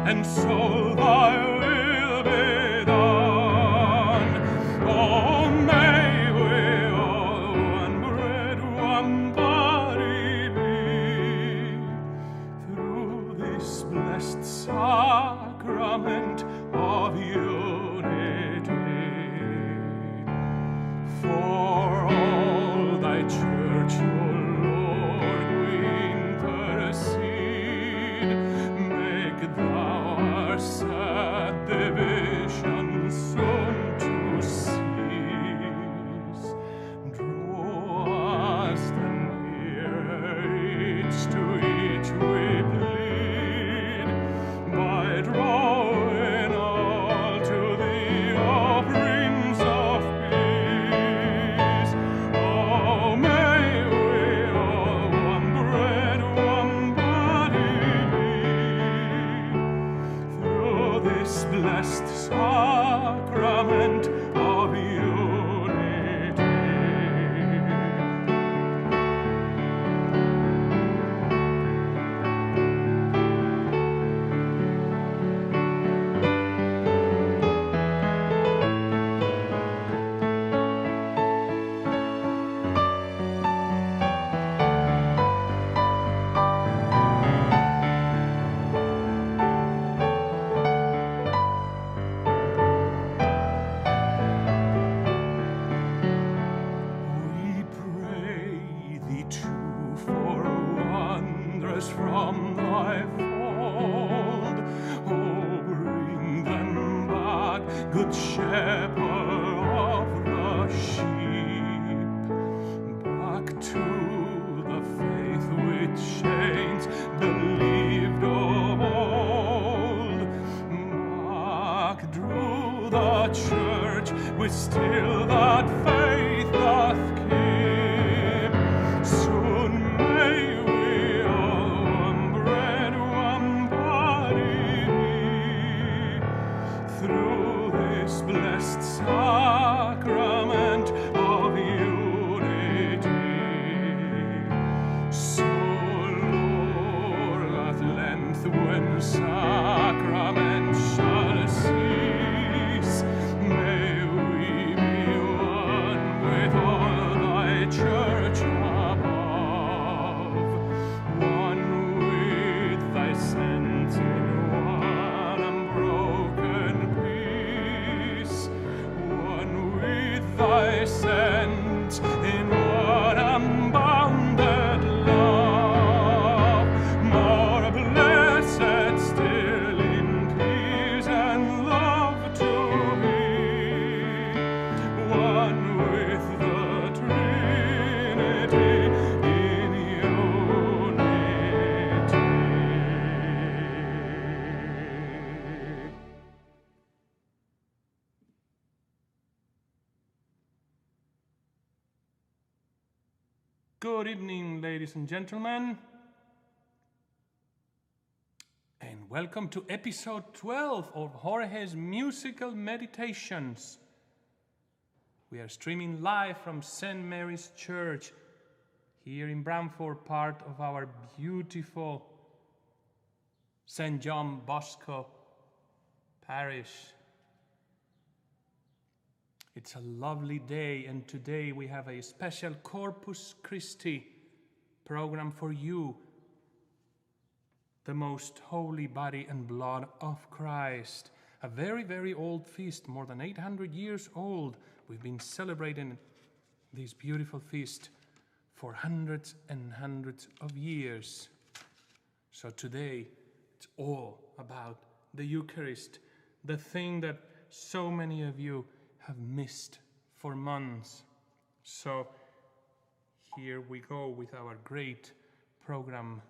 and soul thy will be done. Oh, may we all one bread, one body be, through this blessed sacrament of unity. For all thy church, O Lord, we intercede. Make thou our sad division soon to cease. Draw us the nearer, each to each we plead, by drawing all to the offerings of peace. Oh, may we all one bread, one body be, through this blessed sacrament of unity. We pray thee too for wanderers from thy fold. Oh, bring them back, good shepherd of the sheep, back to the faith which saints believed of old. Back drew the church which still that faith doth keep. Soon may we all one bread, one body be, through this blessed sacrament of unity. So, Lord, at length when sacrament shall cease, may we be one with all thy church above, one with thy saints in one unbroken peace, one with thy saints in one unbounded love, more blessed still in peace and love to be, one with the Trinity in unity. Good evening, ladies and gentlemen, and welcome to episode 12 of Jorge's Musical Meditations. We are streaming live from St. Mary's Church here in Branford, part of our beautiful St. John Bosco parish. It's a lovely day, and today we have a special Corpus Christi program for you, the most holy body and blood of Christ. A very, very old feast, more than 800 years old. We've been celebrating this beautiful feast for hundreds and hundreds of years. So today, it's all about the Eucharist, the thing that so many of you have missed for months. So here we go with our great program.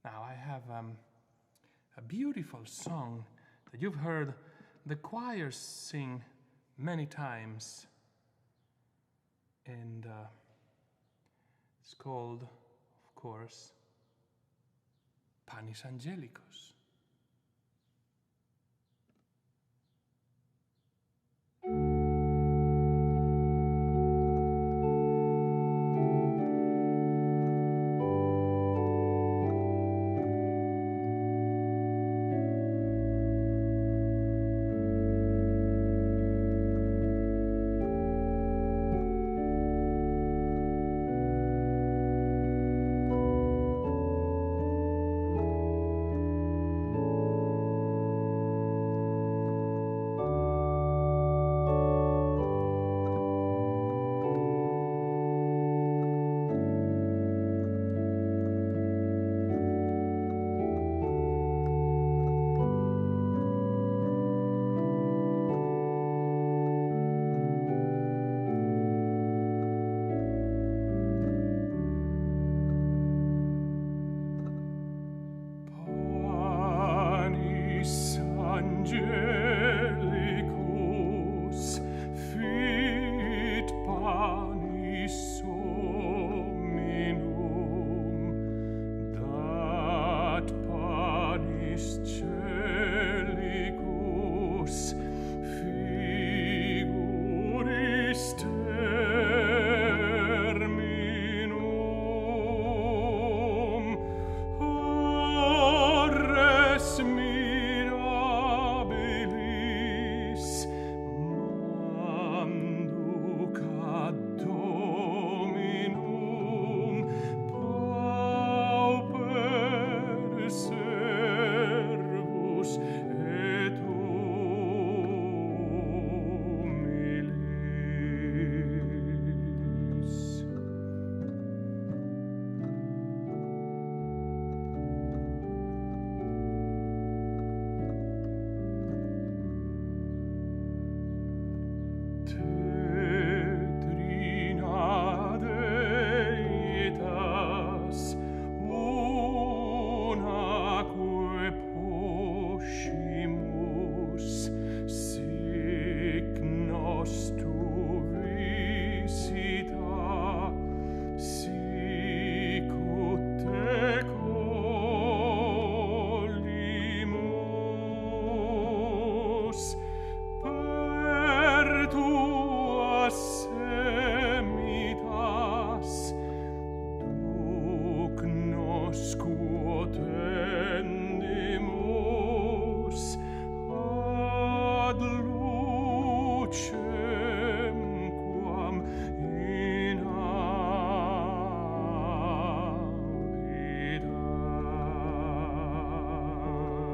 Now I have a beautiful song that you've heard the choir sing many times, and it's called, of course, Panis Angelicus.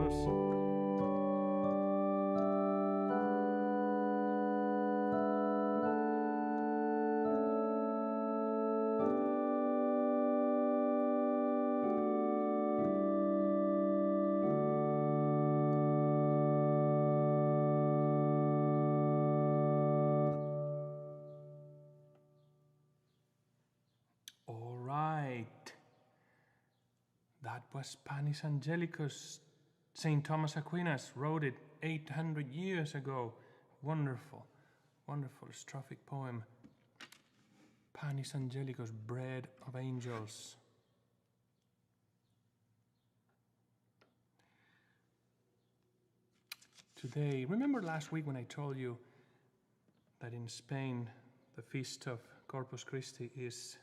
angels. All right. That was Panis Angelicus. St. Thomas Aquinas wrote it 800 years ago. Wonderful, wonderful strophic poem. Panis Angelicus, bread of angels. Today, remember last week when I told you that in Spain the feast of Corpus Christi is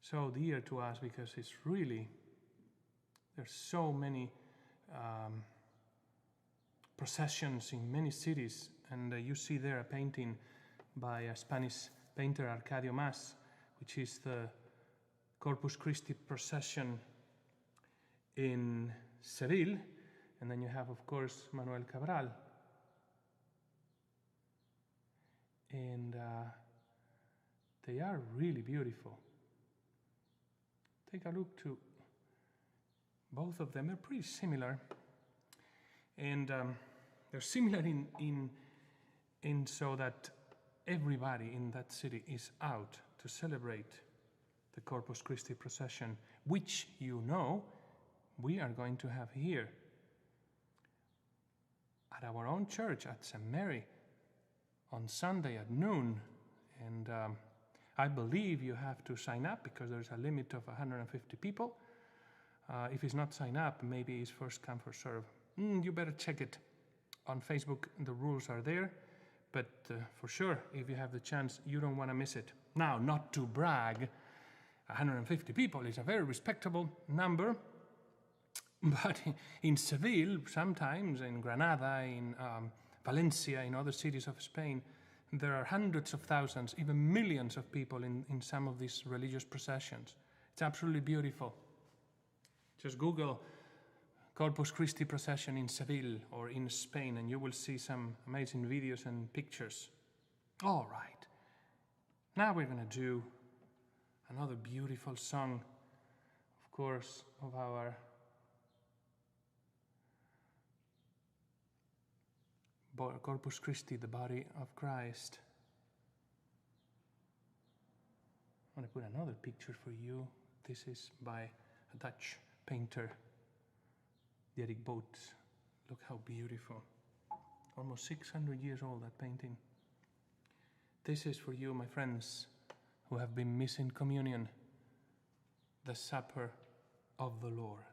so dear to us because it's really, there's so many processions in many cities, and you see there a painting by a Spanish painter, Arcadio Mas, which is the Corpus Christi procession in Seville, and then you have, of course, Manuel Cabral. And they are really beautiful. Take a look to both of them. They're pretty similar, and they're similar in so that everybody in that city is out to celebrate the Corpus Christi procession, which you know we are going to have here at our own church at St. Mary on Sunday at noon, and I believe you have to sign up because there's a limit of 150 people. If it's not sign up, maybe it's first come, first serve. You better check it on Facebook. The rules are there, but for sure, if you have the chance, you don't want to miss it. Now, not to brag, 150 people is a very respectable number, but in Seville, sometimes in Granada, in Valencia, in other cities of Spain, there are hundreds of thousands, even millions of people in some of these religious processions. It's absolutely beautiful. Just Google Corpus Christi procession in Seville or in Spain, and you will see some amazing videos and pictures. All right. Now we're going to do another beautiful song, of course, of our Corpus Christi, the body of Christ. I want to put another picture for you. This is by a Dutch painter, Dirk Boot. Look how beautiful. Almost 600 years old, that painting. This is for you, my friends, who have been missing communion, the supper of the Lord.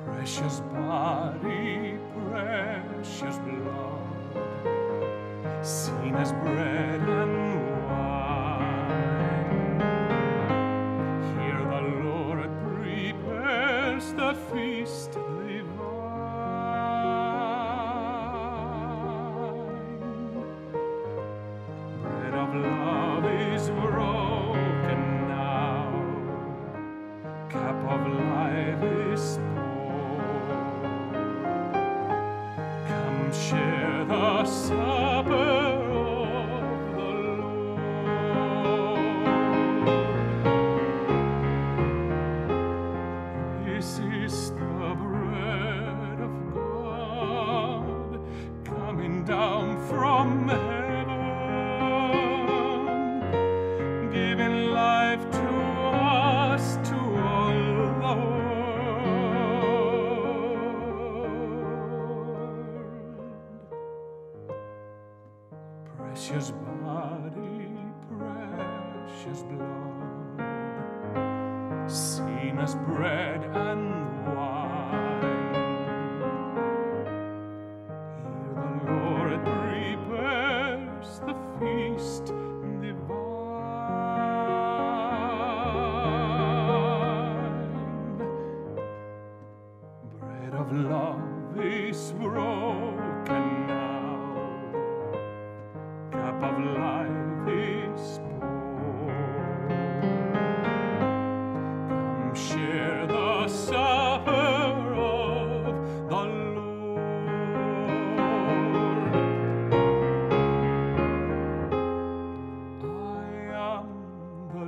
Precious body, precious blood, seen as bread and wine. Here the Lord prepares the feast divine. Bread of love is broken now, cup of life is share the supper of the Lord. This is the bread of God coming down from heaven, giving life to us, to all the world. Precious body, precious blood, seen as bread and of love is broken now, cup of life is poured. Come share the supper of the Lord. I am the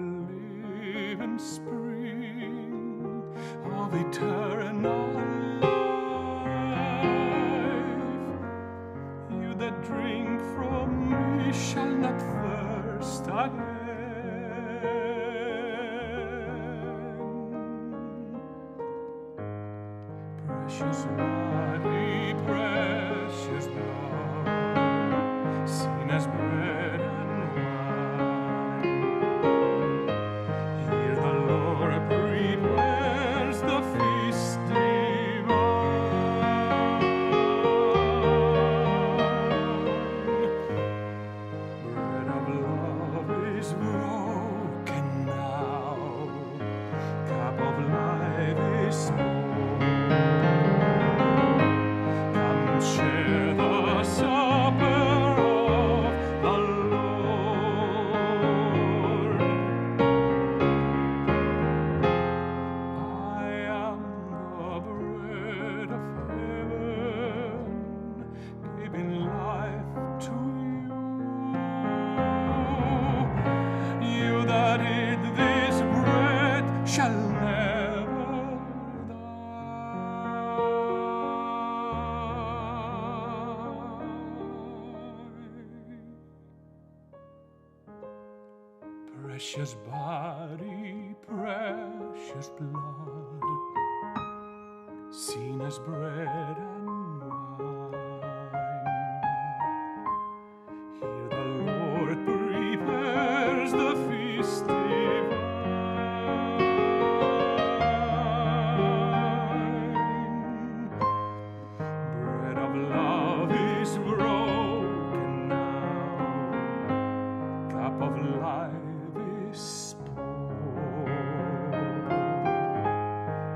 living spring of eternal life. You that drink from me shall not thirst again. Precious body, precious blood, seen as bread and wine. Here the Lord prepares the feast divine. Bread of love is broken now, cup of life is poured. Come share the supper of the Lord. I am the bread of heaven, giving life to you. You that eat this bread shall never die. Precious body, precious blood, seen as bread and wine. Here the Lord prepares the feast divine. Bread of love is broken now, cup of life is poured.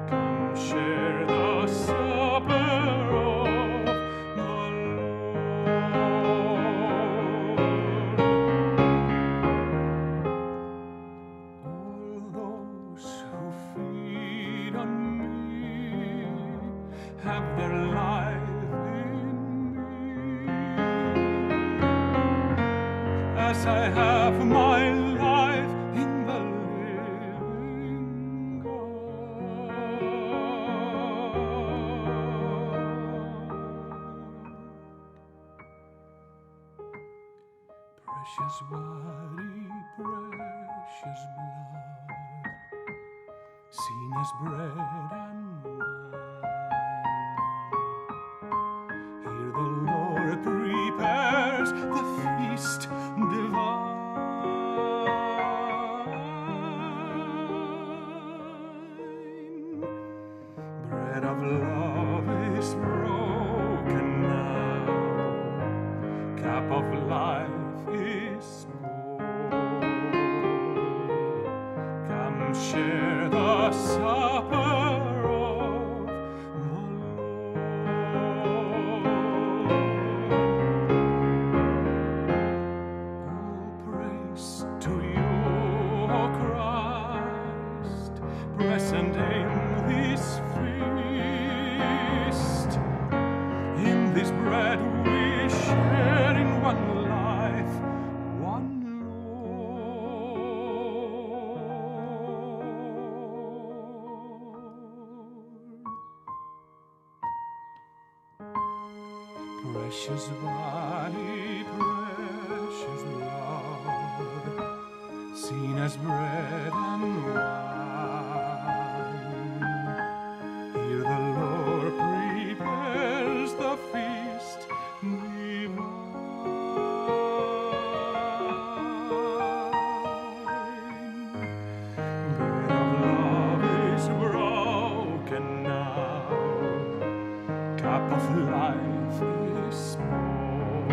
Come share the supper of the Lord. All those who feed on me have their life in me, as I have my life in the living God. Precious body, precious blood, seen as bread and wine. Here the Lord prepares the feast divine. Bread of love is broken now, cup of life is poured. Come share the supper of the Lord. All praise to you, O Christ, present in this feast. In this bread we share in one life, one Lord. Precious body, precious blood, seen as bread and wine. Here the Lord prepares the feast divine. Bread of love is broken now, cup of life is poured.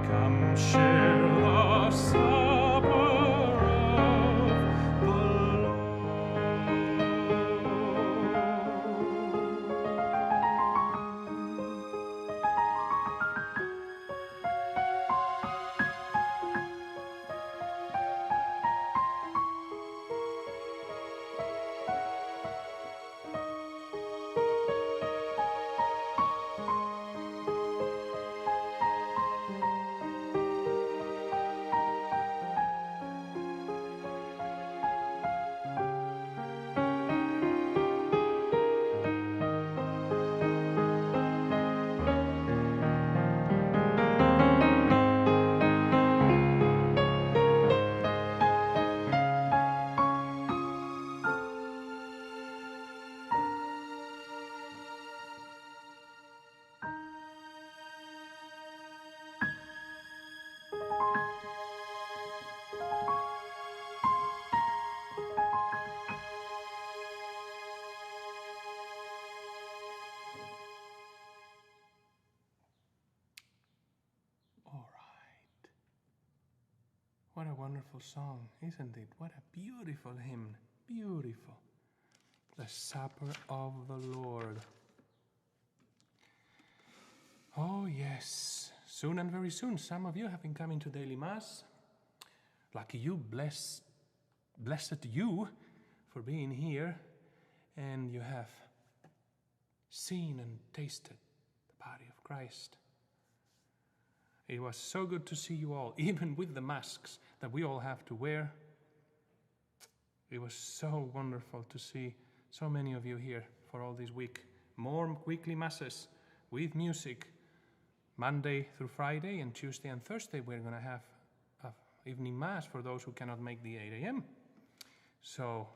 Come share the supper of the Lord. wonderful song, isn't it? What a beautiful hymn. Beautiful. The Supper of the Lord. Oh, yes. Soon and very soon, some of you have been coming to daily Mass. Lucky you, blessed you for being here, and you have seen and tasted the body of Christ. It was so good to see you all, even with the masks that we all have to wear. It was so wonderful to see so many of you here for all this week. More weekly Masses with music, Monday through Friday, and Tuesday and Thursday we're going to have an evening Mass for those who cannot make the 8 a.m. So,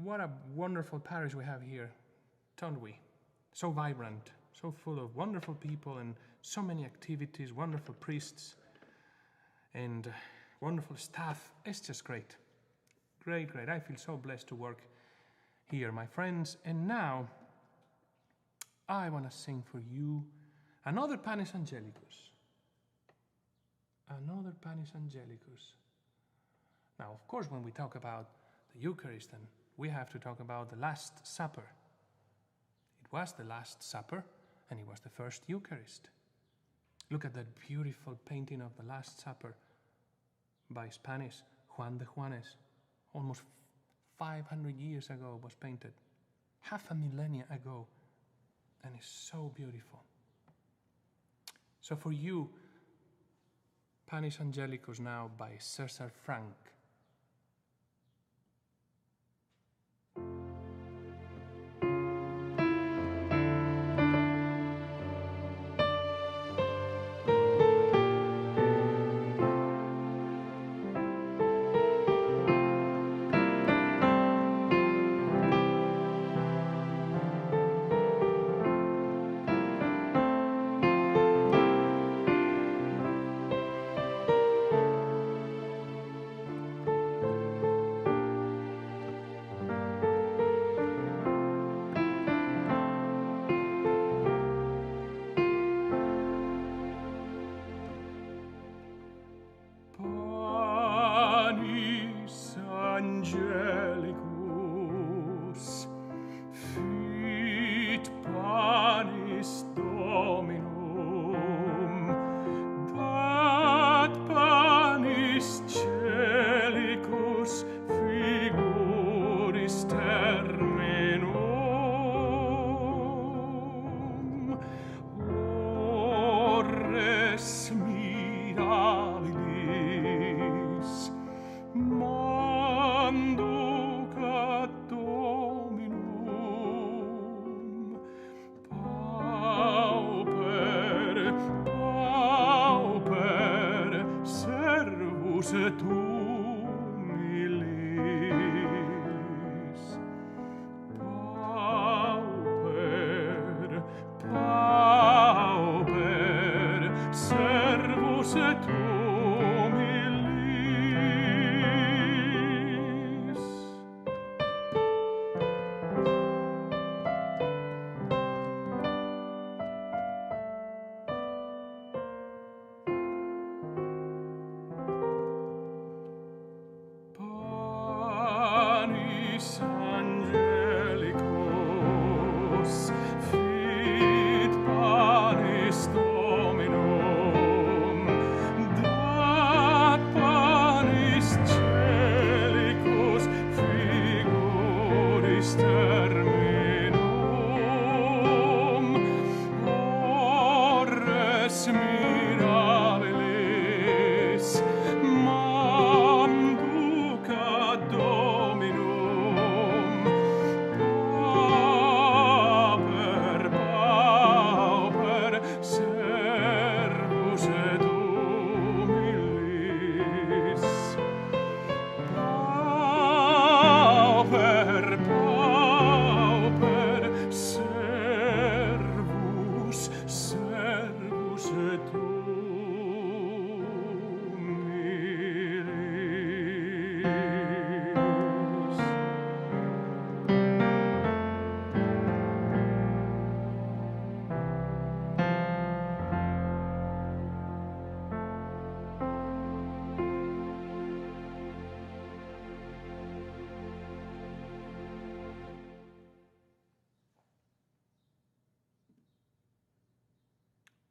what a wonderful parish we have here, don't we? So vibrant, so full of wonderful people and so many activities, wonderful priests and wonderful staff. It's just great. Great, great. I feel so blessed to work here, my friends. And now, I want to sing for you another Panis Angelicus. Another Panis Angelicus. Now, of course, when we talk about the Eucharist, then we have to talk about the Last Supper. It was the Last Supper, and it was the first Eucharist. Look at that beautiful painting of the Last Supper by Spanish Juan de Juanes. Almost 500 years ago was painted, half a millennia ago, and it's so beautiful. So for you, Panis Angelicus now by César Frank.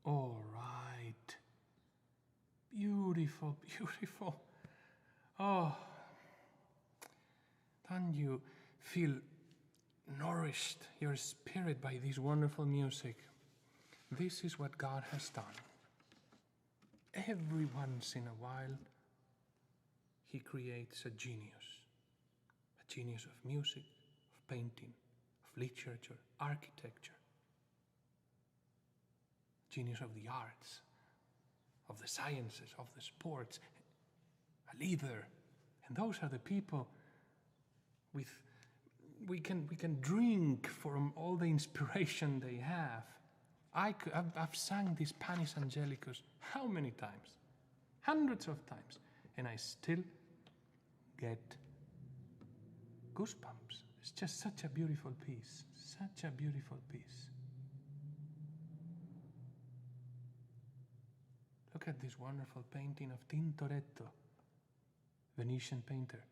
All right. Beautiful, beautiful. Oh, don't you feel nourished your spirit by this wonderful music? This is what God has done. Every once in a while, He creates a genius of music, of painting, of literature, architecture, genius of the arts, of the sciences, of the sports, a leader. And those are the people we can drink from all the inspiration they have. I've sung this Panis Angelicus how many times? Hundreds of times. And I still get goosebumps. It's just such a beautiful piece. Such a beautiful piece. Look at this wonderful painting of Tintoretto, Venetian painter,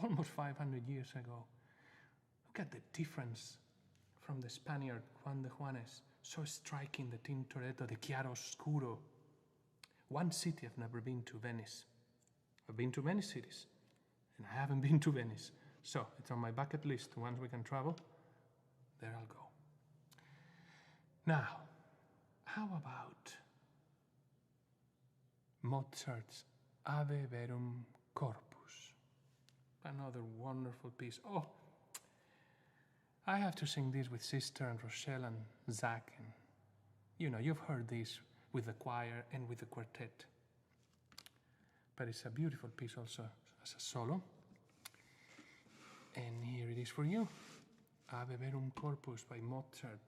almost 500 years ago. Look at the difference from the Spaniard Juan de Juanes. So striking, the Tintoretto, the chiaroscuro. One city I've never been to, Venice. I've been to many cities, and I haven't been to Venice. So it's on my bucket list. Once we can travel, there I'll go. Now, how about Mozart's Ave Verum Corpus? Another wonderful piece. Oh, I have to sing this with Sister and Rochelle and Zach. And, you've heard this with the choir and with the quartet. But it's a beautiful piece also as a solo. And here it is for you. Ave Verum Corpus by Mozart,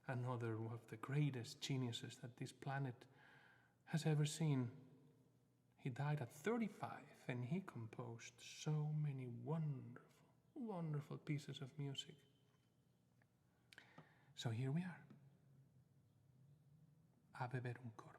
another of the greatest geniuses that this planet has ever seen. He died at 35, and he composed so many wonderful, wonderful pieces of music. So here we are. Ave Verum Corpus.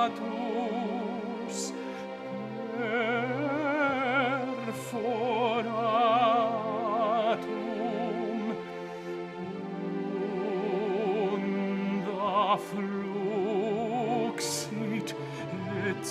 Latus perforatum unda fluxit et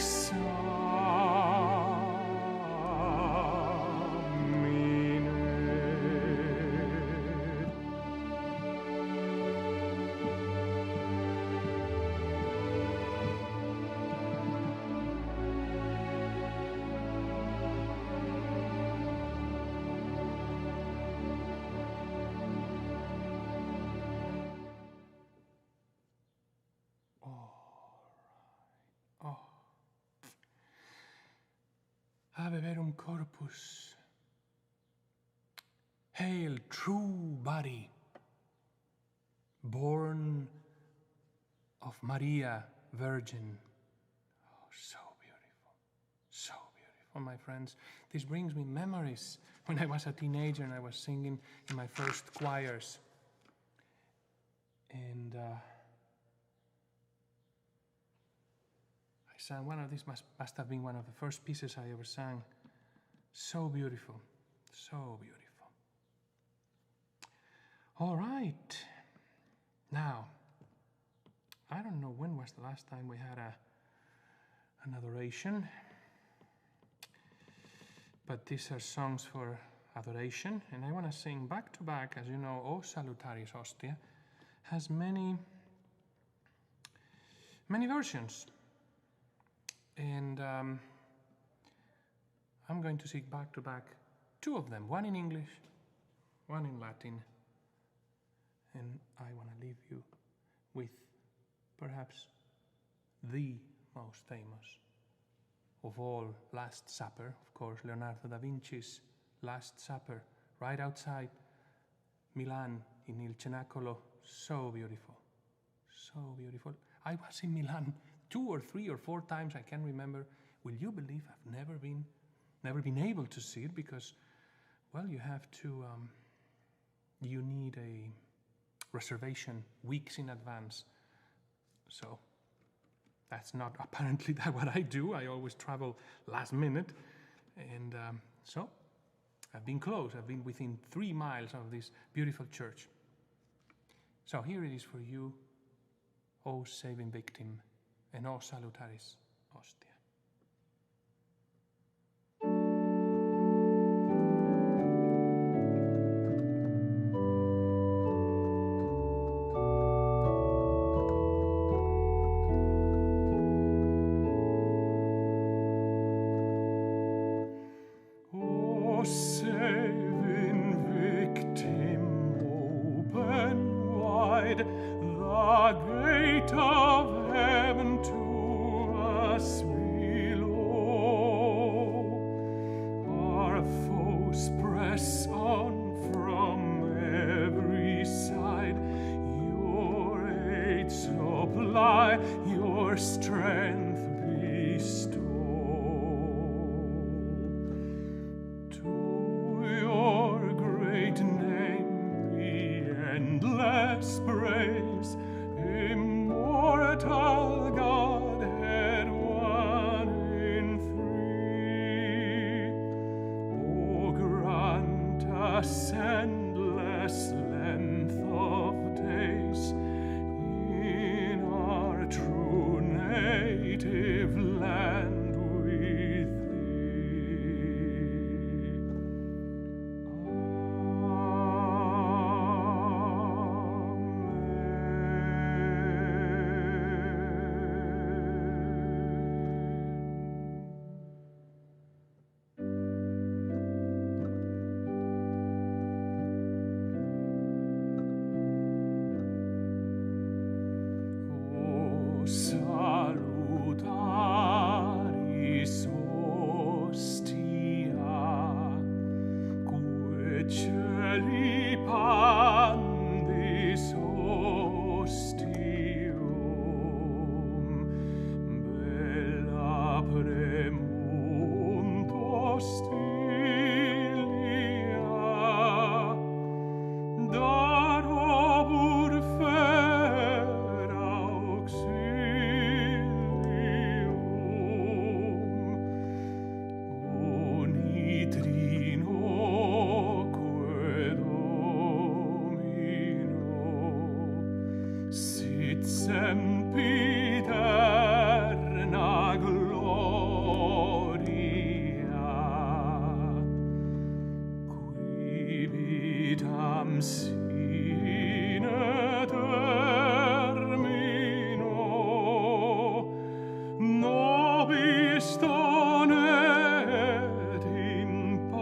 examine. Ave verum corpus. Hail, true body, born of Maria, Virgin. Oh, so beautiful, my friends. This brings me memories when I was a teenager and I was singing in my first choirs. And I sang one of these, must have been one of the first pieces I ever sang. So beautiful, so beautiful. All right. Now, I don't know when was the last time we had an adoration, but these are songs for adoration, and I want to sing back to back. As you know, O Salutaris Hostia has many versions, and I'm going to sing back to back two of them, one in English, one in Latin, and I want to leave you with perhaps the most famous of all Last Supper, of course, Leonardo da Vinci's Last Supper, right outside Milan in Il Cenacolo. So beautiful, so beautiful. I was in Milan 2 or 3 or 4 times, I can't remember. Will you believe I've never been able to see it because, well, you have to, you need a reservation weeks in advance. So that's not apparently what I do. I always travel last minute. And so I've been close. I've been within 3 miles of this beautiful church. So here it is for you, O saving victim, and O Salutaris Hostia. Your strength bestow. To your great name be endless praise, immortal Godhead, one in three. O grant us endless length of days in our true native land with Salutaris hostia, quae celi pandis hostium, bella premunt hostilia, darobur fera auxilium, unitrinoque Domino, sit sempiterna gloria, qui vitam sine termino, nobis donet in patria.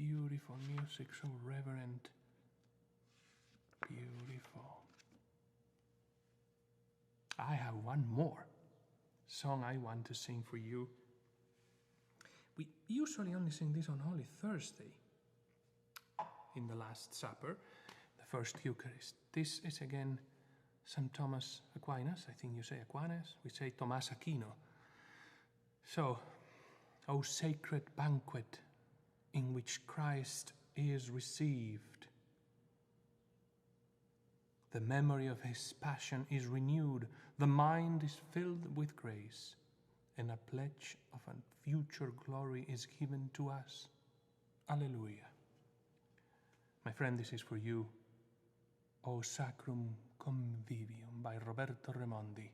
beautiful music, so reverent. Beautiful. I have one more song I want to sing for you. We usually only sing this on Holy Thursday, in the Last Supper, the first Eucharist. This is again St. Thomas Aquinas. I think you say Aquinas, we say Thomas Aquino. So, O sacred banquet in which Christ is received, the memory of his passion is renewed, the mind is filled with grace, and a pledge of a future glory is given to us. Alleluia. My friend, this is for you, O Sacrum Convivium by Roberto Raimondi.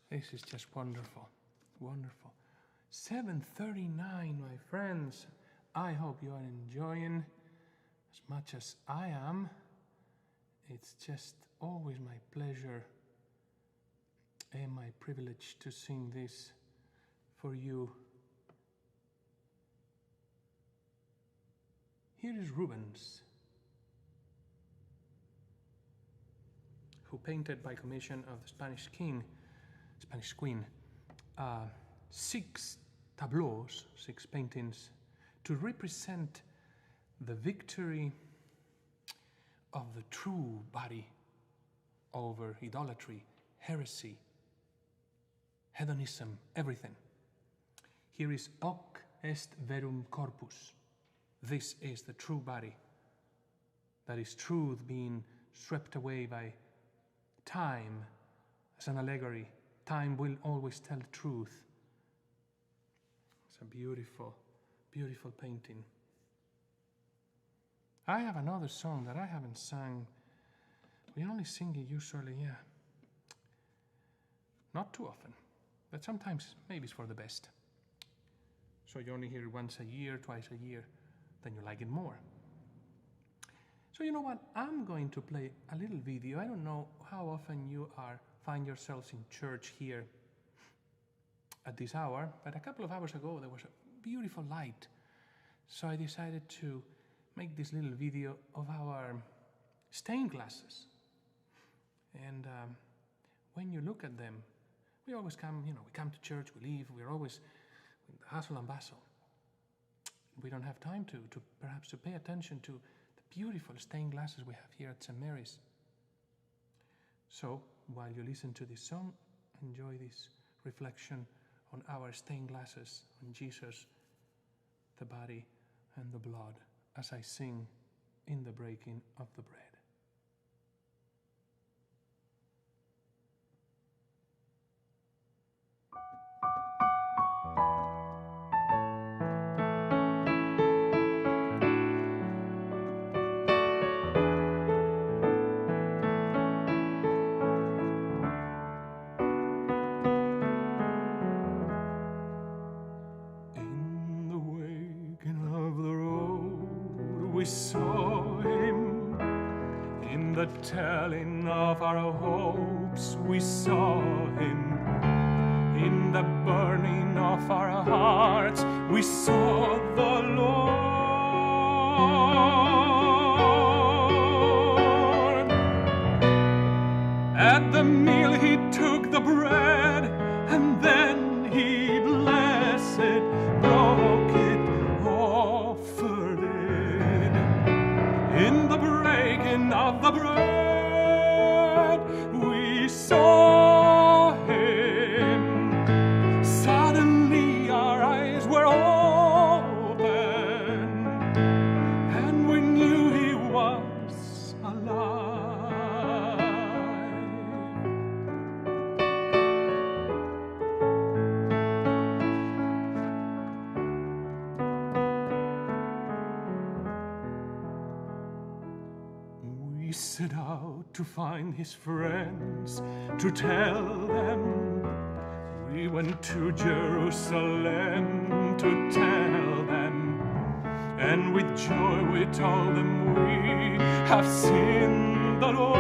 This is just wonderful, wonderful. 7:39, my friends. I hope you are enjoying as much as I am. It's just always my pleasure and my privilege to sing this for you. Here is Rubens, who painted by commission of the Spanish queen, 6 tableaus, 6 paintings, to represent the victory of the true body over idolatry, heresy, hedonism, everything. Here is Hoc est verum corpus. This is the true body. That is truth being swept away by time as an allegory. Time will always tell the truth. It's a beautiful, beautiful painting. I have another song that I haven't sung. We only sing it usually, not too often, but sometimes maybe it's for the best. So you only hear it once a year, twice a year, then you like it more. So you know what? I'm going to play a little video. I don't know how often you find yourselves in church here at this hour, but a couple of hours ago there was a beautiful light. So I decided to make this little video of our stained glasses. And when you look at them, we always come, we come to church, we leave, we're always in the hustle and bustle. We don't have time to perhaps pay attention to the beautiful stained glasses we have here at St. Mary's. So, while you listen to this song, enjoy this reflection on our stained glasses, on Jesus, the body and the blood, as I sing in the breaking of the bread. We saw him in the telling of our hopes. We saw him in the burning of our hearts. We saw the Lord. At the meal he took the bread, and then he blessed it, broke it, offered it. In the breaking of the bread, we saw him. Suddenly our eyes were open, and we knew he was alive. We set out to find his friends, to tell them. We went to Jerusalem to tell them. And with joy we told them we have seen the Lord.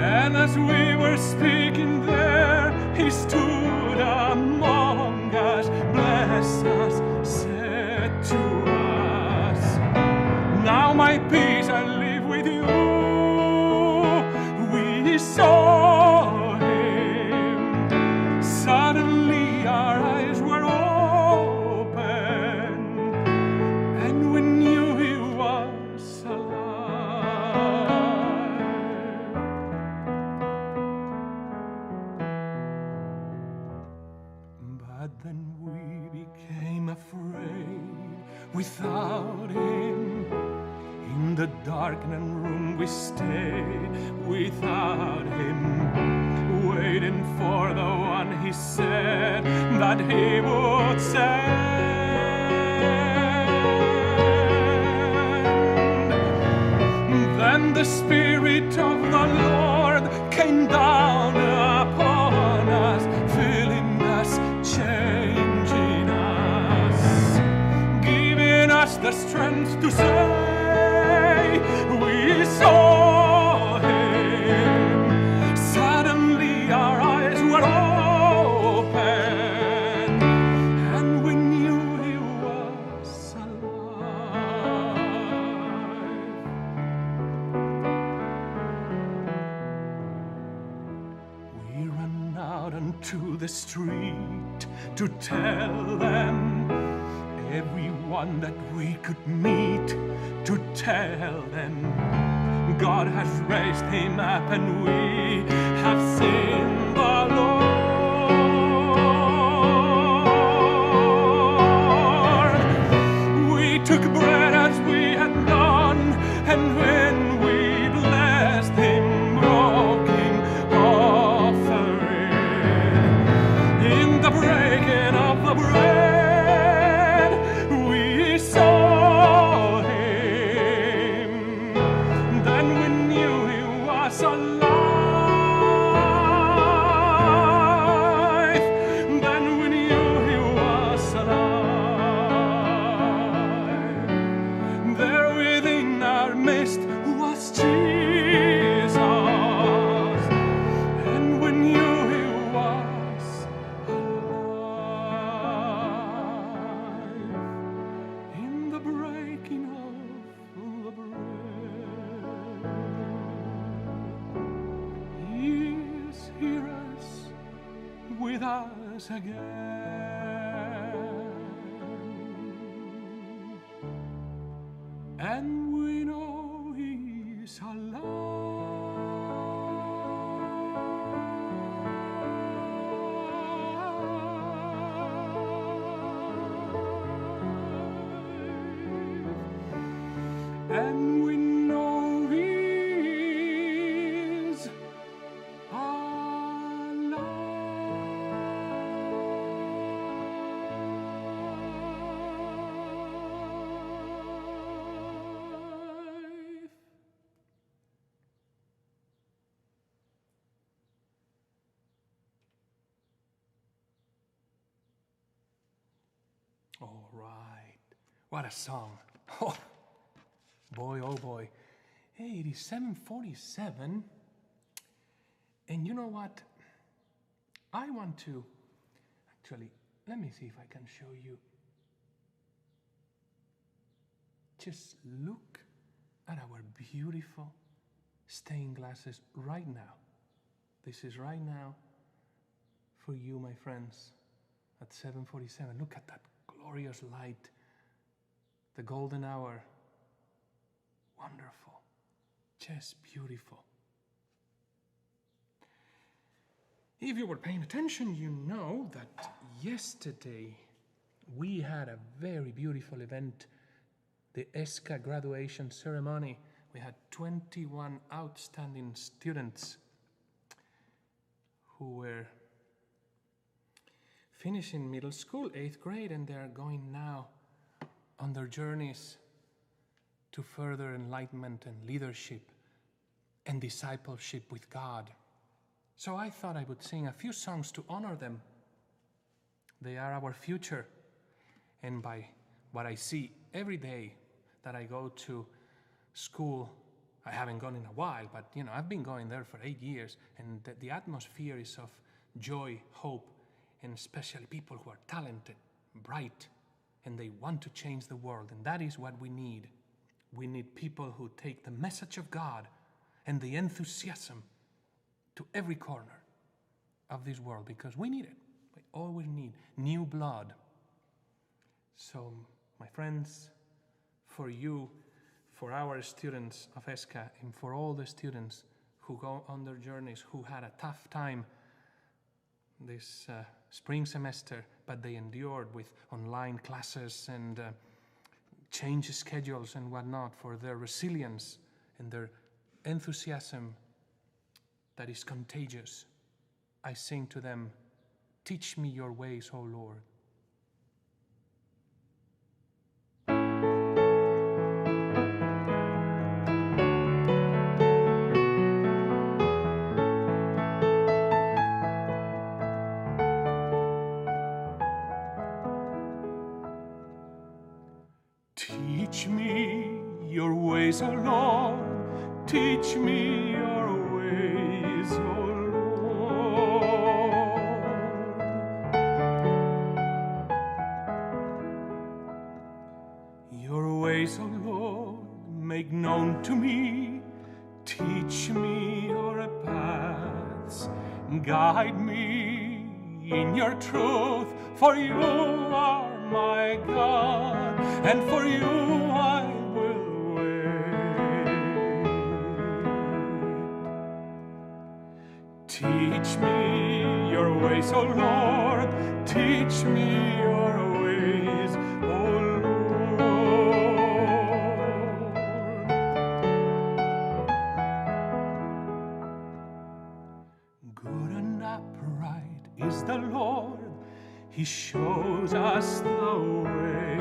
And as we were speaking there, he stood among us, blessed us, said to us, "Now my peace I leave with you." We saw him. Suddenly our eyes were open, and we knew he was alive. But then we became afraid without him. In the darkening room we stayed without him, waiting for the one he said that he would send. Then the Spirit of the Lord came down upon us, filling us, changing us, giving us the strength to say, we saw him. Suddenly our eyes were open, and we knew he was alive. We ran out onto the street to tell them, everyone that we could meet, to tell them, God has raised him up, and we have seen the Lord. We took bread as we had done, and when we blessed him, broke him, offered in the breaking of the bread, we saw him. Then we knew he was alive. Then we knew he was alive. There within our midst was Jesus, and we knew he was alive. In the breaking of the bread, he is here with us again, and we know he's alive. All right. What a song. Oh, boy, oh boy. Hey, it is 7:47. And you know what? I want to... Actually, let me see if I can show you. Just look at our beautiful stained glasses right now. This is right now for you, my friends, at 7:47. Look at that glorious light, the golden hour. Wonderful, just beautiful. If you were paying attention, you know that yesterday we had a very beautiful event, the ESCA graduation ceremony. We had 21 outstanding students who were finishing middle school, 8th grade, and they are going now on their journeys to further enlightenment and leadership and discipleship with God. So I thought I would sing a few songs to honor them. They are our future. And by what I see every day that I go to school, I haven't gone in a while, but I've been going there for 8 years, and the atmosphere is of joy, hope, and especially people who are talented, bright, and they want to change the world. And that is what we need. We need people who take the message of God and the enthusiasm to every corner of this world, because we need it. We always need new blood. So, my friends, for you, for our students of ESCA, and for all the students who go on their journeys, who had a tough time this spring semester, but they endured with online classes and change schedules and whatnot, for their resilience and their enthusiasm that is contagious. I sing to them, "Teach me your ways, O Lord." Teach me your ways, O Lord. Teach me your ways, O Lord. Your ways, O Lord, make known to me. Teach me your paths. Guide me in your truth, for you are my God, and for you I will wait. Teach me your ways, O Lord. Teach me your ways, O Lord. Good and upright is the Lord. He shows us the way.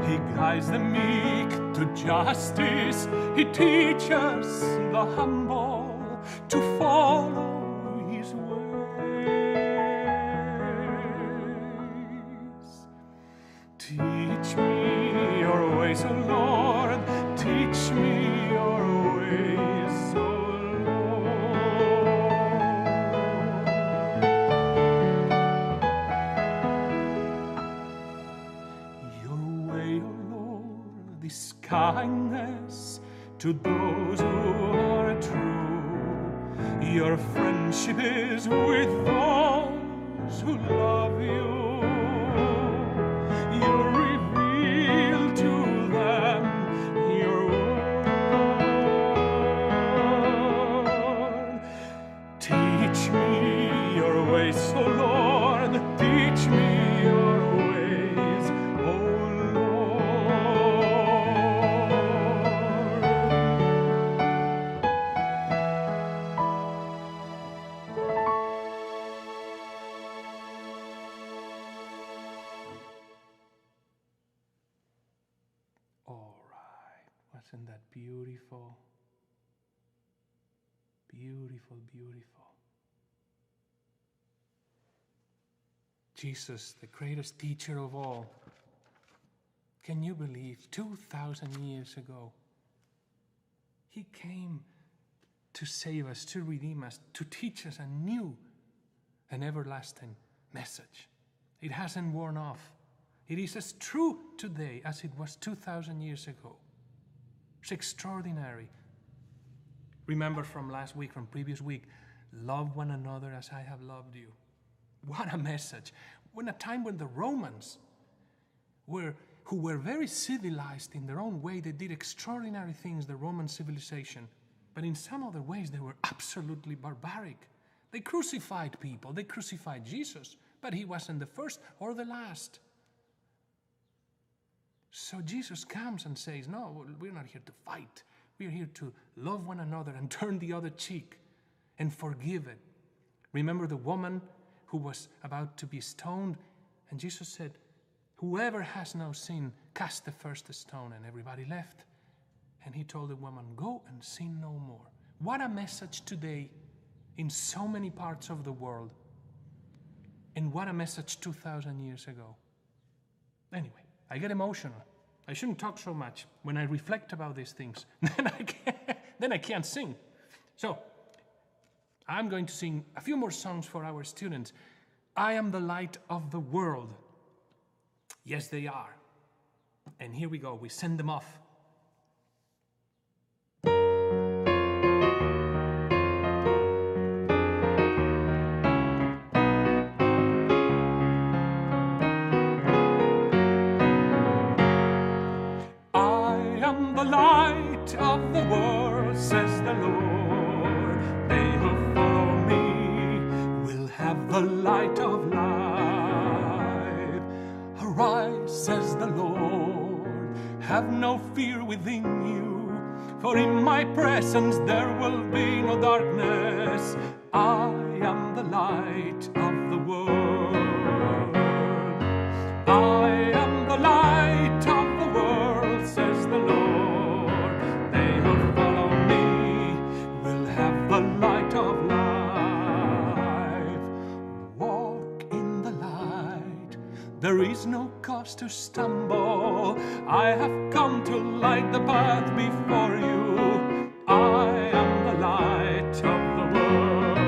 He guides the meek to justice. He teaches the humble to follow his ways. Teach me your ways, O Lord. Teach me your ways, O Lord. Kindness to those who are true. Your friendship is with those who love you. You reveal to them your word. Teach me your ways, O Lord. Teach me your ways, O Lord. Isn't that beautiful? Beautiful, beautiful. Jesus, the greatest teacher of all, Can you believe 2,000 years ago, he came to save us, to redeem us, to teach us a new and everlasting message. It hasn't worn off. It is as true today as it was 2,000 years ago. It's extraordinary. Remember from last week, from previous week, love one another as I have loved you. What a message. When a time when the Romans who were very civilized in their own way, they did extraordinary things, the Roman civilization. But in some other ways, they were absolutely barbaric. They crucified people. They crucified Jesus, but he wasn't the first or the last. So Jesus comes and says, no, we're not here to fight. We're here to love one another and turn the other cheek and forgive it. Remember the woman who was about to be stoned? And Jesus said, whoever has no sin, cast the first stone. And everybody left. And he told the woman, go and sin no more. What a message today in so many parts of the world. And what a message 2,000 years ago. Anyway, I get emotional. I shouldn't talk so much. When I reflect about these things, then I can't sing. So, I'm going to sing a few more songs for our students. I am the light of the world. Yes, they are. And here we go. We send them off. The light of the world, says the Lord. They who follow me will have the light of life. Arise, says the Lord, have no fear within you, for in my presence there will be no darkness. I am the light of the world. I am the light of the world, says the Lord. Light of life, walk in the light. There is no cause to stumble. I have come to light the path before you. I am the light of the world.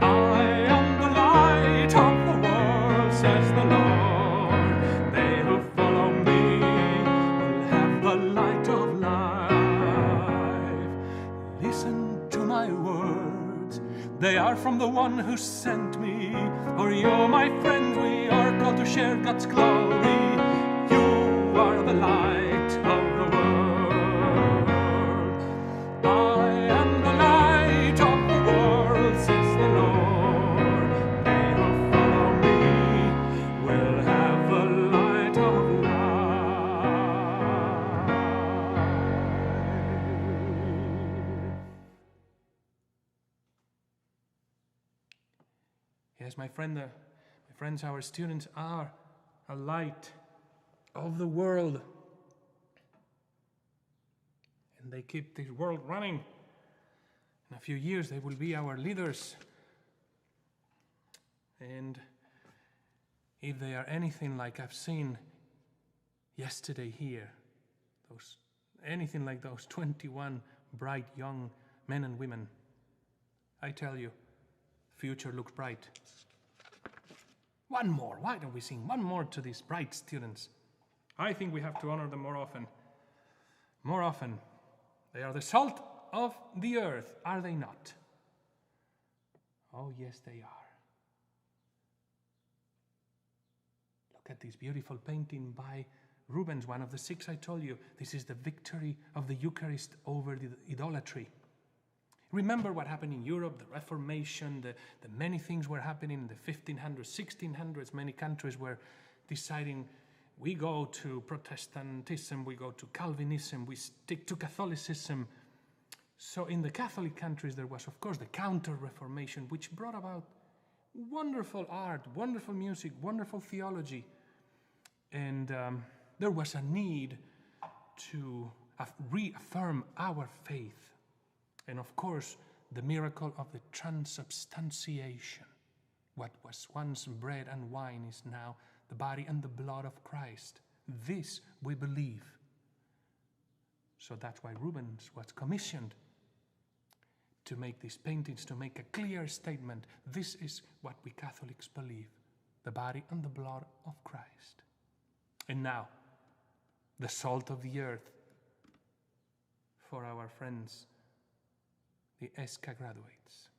I am the light of the world, says the Lord. They who follow me will have the light of life. Listen to my words, they are from the one who sent me. For you, my friends, we are called to share God's glory. You are the light of the world. I am the light of the world, says the Lord. They who follow me will have the light of life. Yes, my friends, our students are a light of the world. And they keep this world running. In a few years, they will be our leaders. And if they are anything like I've seen yesterday here, anything like those 21 bright young men and women, I tell you, future looks bright. One more. Why don't we sing one more to these bright students? I think we have to honor them more often. More often. They are the salt of the earth, are they not? Oh, yes, they are. Look at this beautiful painting by Rubens, one of the 6 I told you. This is the victory of the Eucharist over the idolatry. Remember what happened in Europe, the Reformation, the many things were happening in the 1500s, 1600s. Many countries were deciding, we go to Protestantism, we go to Calvinism, we stick to Catholicism. So in the Catholic countries, there was, of course, the Counter-Reformation, which brought about wonderful art, wonderful music, wonderful theology. And there was a need to reaffirm our faith. And of course, the miracle of the transubstantiation. What was once bread and wine is now the body and the blood of Christ. This we believe. So that's why Rubens was commissioned to make these paintings, to make a clear statement. This is what we Catholics believe, the body and the blood of Christ. And now, the salt of the earth for our friends, the ESCA graduates.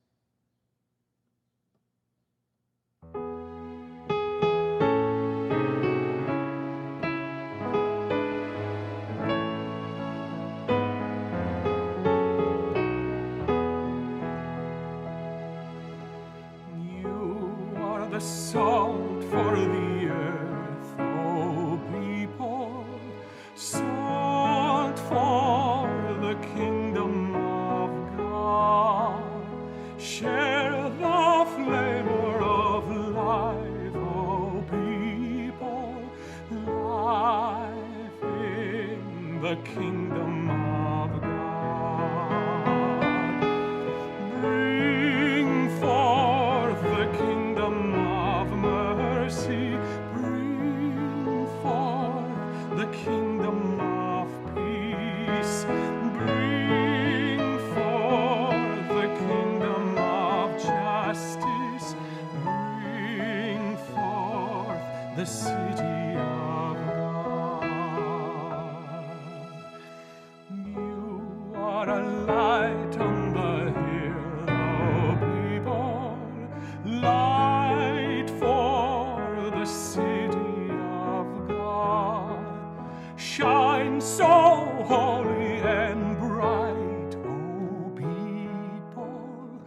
Salt for the earth, O people, salt for the kingdom of God. Share the flavor of life, O people, life in the kingdom of God. Bring forth the kingdom of mercy, bring forth the kingdom of peace, bring forth the kingdom of justice, bring forth the city of God. You are a light on the hill, O people, light for the city of God. Shine so holy and bright, O people,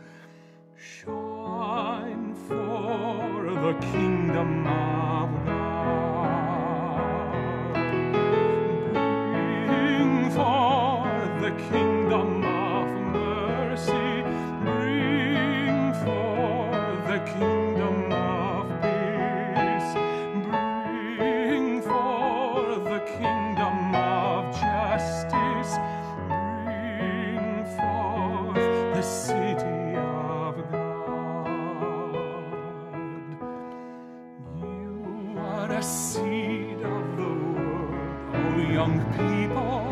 shine for the kingdom of God. Bring forth the kingdom of mercy, bring forth the kingdom of peace, bring forth the kingdom of justice, bring forth the city of God. You are a seed of the world, O young people,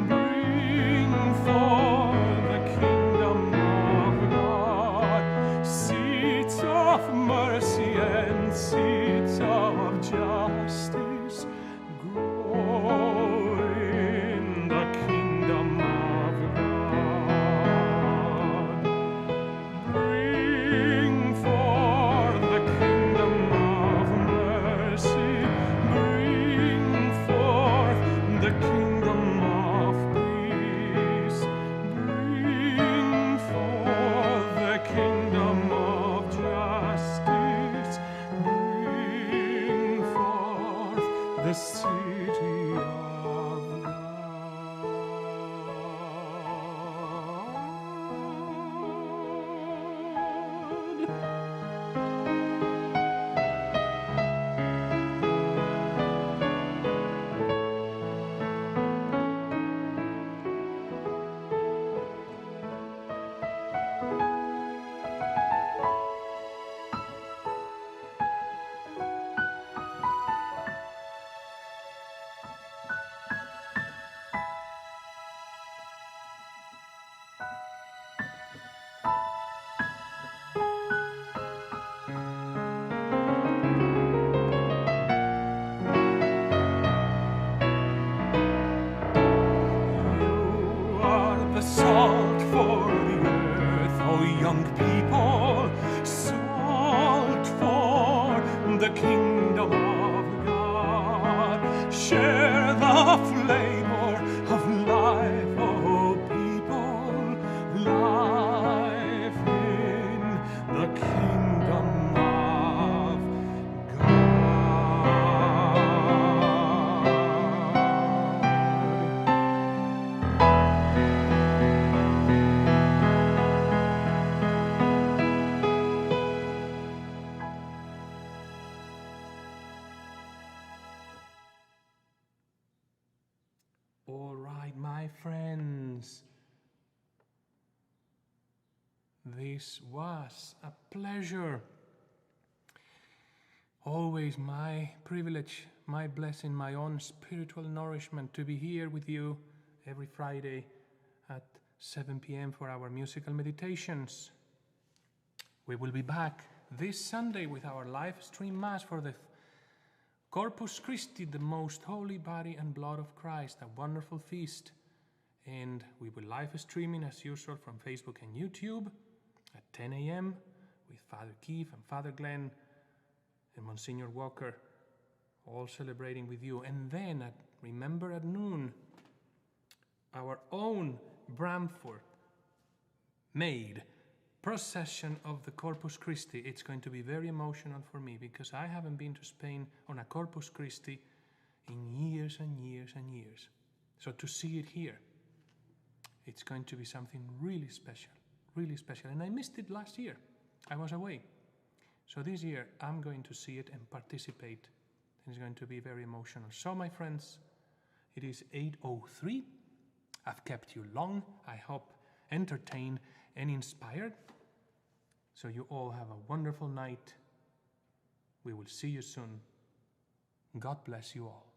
bring forth the kingdom of God. Seeds of mercy and seeds of justice grow in the kingdom of God. Bring forth the kingdom of mercy, bring forth the kingdom of peace, bring forth the kingdom of justice, bring forth the city of God. You are the salt for the earth, O young people, salt for the kingdom of God. Share the flavor of life, O people, life in the kingdom of All right, my friends. This was a pleasure. always my privilege, my blessing, my own spiritual nourishment to be here with you every Friday at 7 p.m. for our musical meditations. We will be back this Sunday with our live stream Mass for the Corpus Christi, the most holy body and blood of Christ, a wonderful feast. And we will live streaming as usual from Facebook and YouTube at 10 a.m. with Father Keith and Father Glenn and Monsignor Walker, all celebrating with you. And then, remember at noon, our own Branford made Procession of the Corpus Christi. It's going to be very emotional for me because I haven't been to Spain on a Corpus Christi in years and years and years. So to see it here, it's going to be something really special, really special. And I missed it last year. I was away. So this year, I'm going to see it and participate. And it's going to be very emotional. So, my friends, it is 8:03. I've kept you long. I hope entertained and inspired. So you all have a wonderful night. We will see you soon. God bless you all.